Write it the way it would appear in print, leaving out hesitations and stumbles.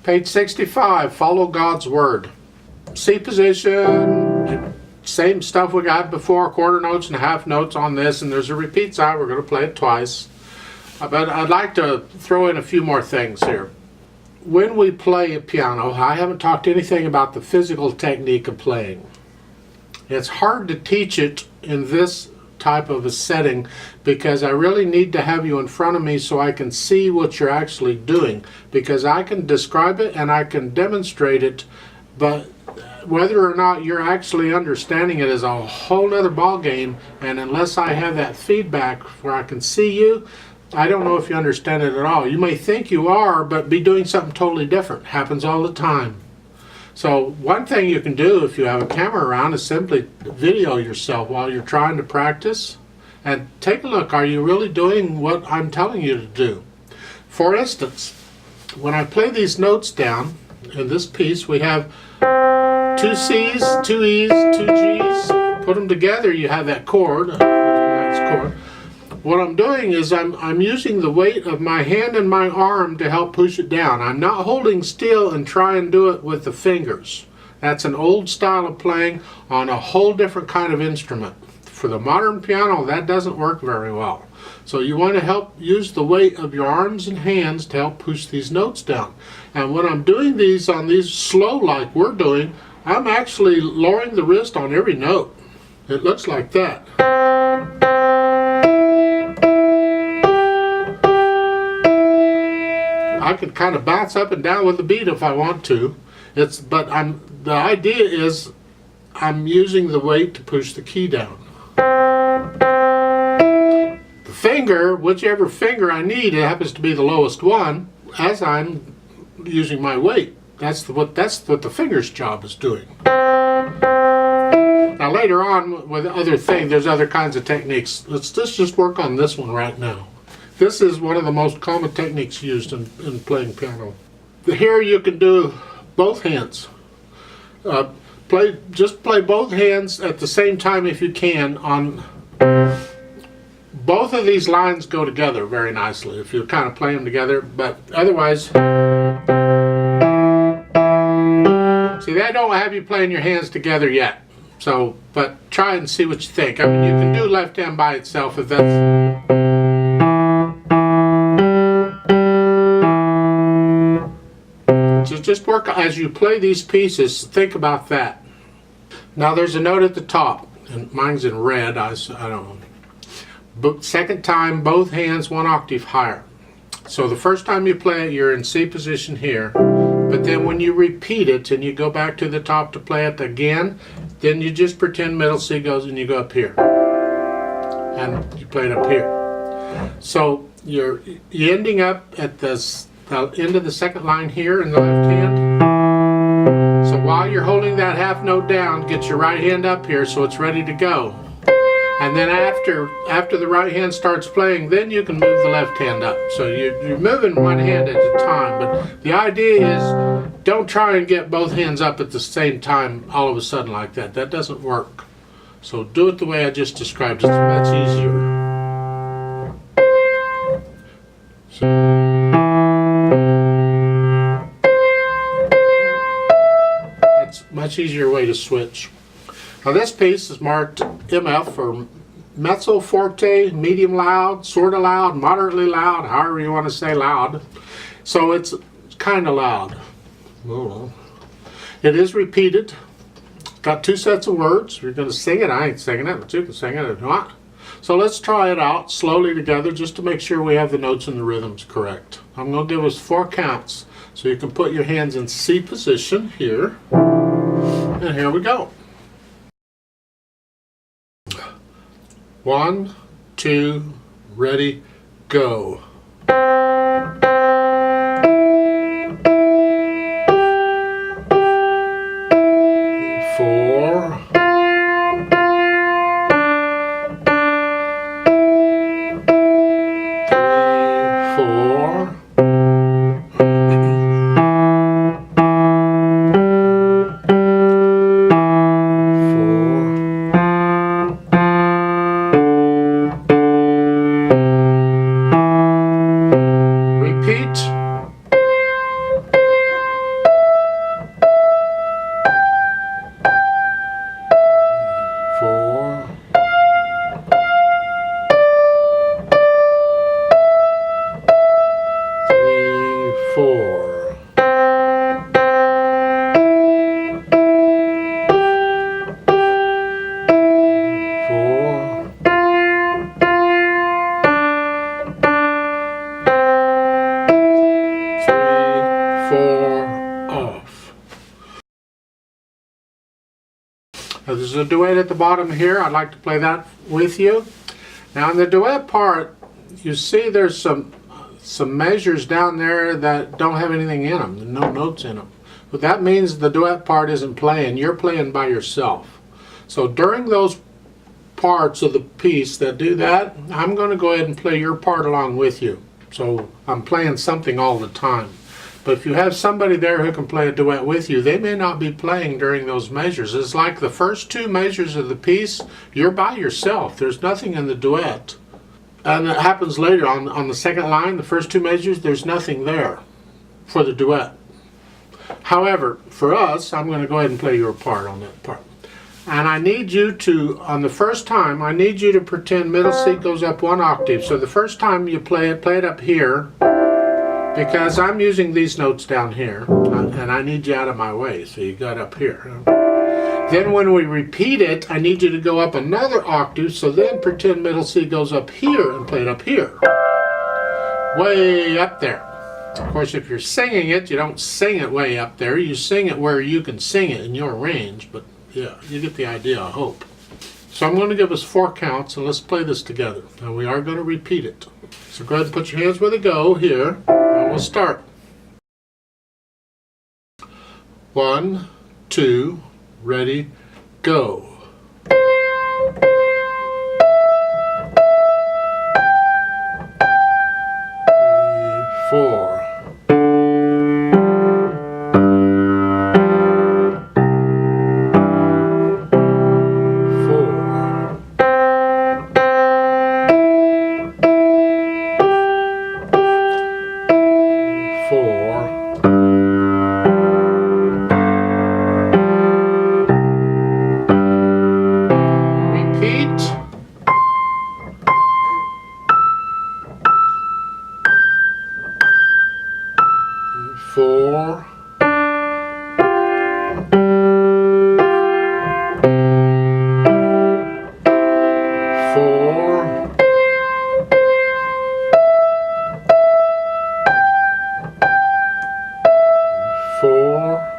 Page 65, follow God's word. C position, same stuff we got before, quarter notes and half notes on this, and there's a repeat side. We're going to play it twice. But I'd like to throw in a few more things here. When we play a piano, I haven't talked anything about the physical technique of playing. It's hard to teach it in this type of a setting because I really need to have you in front of me so I can see what you're actually doing, because I can describe it and I can demonstrate it, but whether or not you're actually understanding it is a whole other ball game, and unless I have that feedback where I can see you, I don't know if you understand it at all. You may think you are, but be doing something totally different. Happens all the time. So one thing you can do if you have a camera around is simply video yourself while you're trying to practice and take a look. Are you really doing what I'm telling you to do? For instance, when I play these notes down in this piece, we have 2 C's, 2 E's, 2 G's. Put them together, you have that chord. Nice chord. What I'm doing is I'm using the weight of my hand and my arm to help push it down. I'm not holding still and try and do it with the fingers. That's an old style of playing on a whole different kind of instrument. For the modern piano, that doesn't work very well. So you want to help use the weight of your arms and hands to help push these notes down. And when I'm doing these on these slow like we're doing, I'm actually lowering the wrist on every note. It looks like that. I can kind of bounce up and down with the beat if I want to. The idea is I'm using the weight to push the key down. The finger, whichever finger I need, it happens to be the lowest one, as I'm using my weight. That's what the finger's job is doing. Now later on with other things, there's other kinds of techniques. Let's just work on this one right now. This is one of the most common techniques used in playing piano. Here you can do both hands. Just play both hands at the same time if you can. On both of these lines go together very nicely if you kind of play them together, but otherwise, see, they don't have you playing your hands together yet. So, but try and see what you think. I mean, you can do left hand by itself if that's. So just work as you play these pieces. Think about that. Now there's a note at the top, and mine's in red. I don't know. But second time, both hands 1 octave higher. So the first time you play it, you're in C position here. But then when you repeat it and you go back to the top to play it again, then you just pretend middle C goes and you go up here. And you play it up here. So you're ending up at the end of the second line here in the left hand. So while you're holding that half note down, get your right hand up here so it's ready to go. And then after the right hand starts playing, then you can move the left hand up. So you're moving one hand at a time, but the idea is don't try and get both hands up at the same time all of a sudden like that. That doesn't work. So do it the way I just described. It's much easier. It's a much easier way to switch. Now this piece is marked MF for mezzo forte, medium loud, sort of loud, moderately loud, however you want to say loud. So it's kind of loud. It is repeated. Got 2 sets of words. You're going to sing it. I ain't singing it, but you can sing it if you want. So let's try it out slowly together just to make sure we have the notes and the rhythms correct. I'm going to give us 4 counts. So you can put your hands in C position here. And here we go. 1, 2, ready, go. 4. 4. 4. 4. 4. 3, 4, off. Now there's a duet at the bottom here. I'd like to play that with you. Now in the duet part, you see there's some measures down there that don't have anything in them, no notes in them. But that means the duet part isn't playing. You're playing by yourself. So during those parts of the piece that do that, I'm going to go ahead and play your part along with you. So I'm playing something all the time. But if you have somebody there who can play a duet with you, they may not be playing during those measures. It's like the first 2 measures of the piece, you're by yourself. There's nothing in the duet. And it happens later on the second line, the first 2 measures, there's nothing there for the duet. However, for us, I'm going to go ahead and play your part on that part. And I need you to, on the first time, I need you to pretend middle C goes up 1 octave. So the first time you play it up here, because I'm using these notes down here, and I need you out of my way, so you got up here. Then when we repeat it, I need you to go up another octave, so then pretend middle C goes up here and play it up here. Way up there. Of course, if you're singing it, you don't sing it way up there. You sing it where you can sing it in your range, but yeah, you get the idea, I hope. So I'm going to give us 4 counts, and let's play this together. And we are going to repeat it. So go ahead and put your hands where they go here, and we'll start. 1, 2, ready, go. 3, 4. 4. Repeat. 4. 4. 4.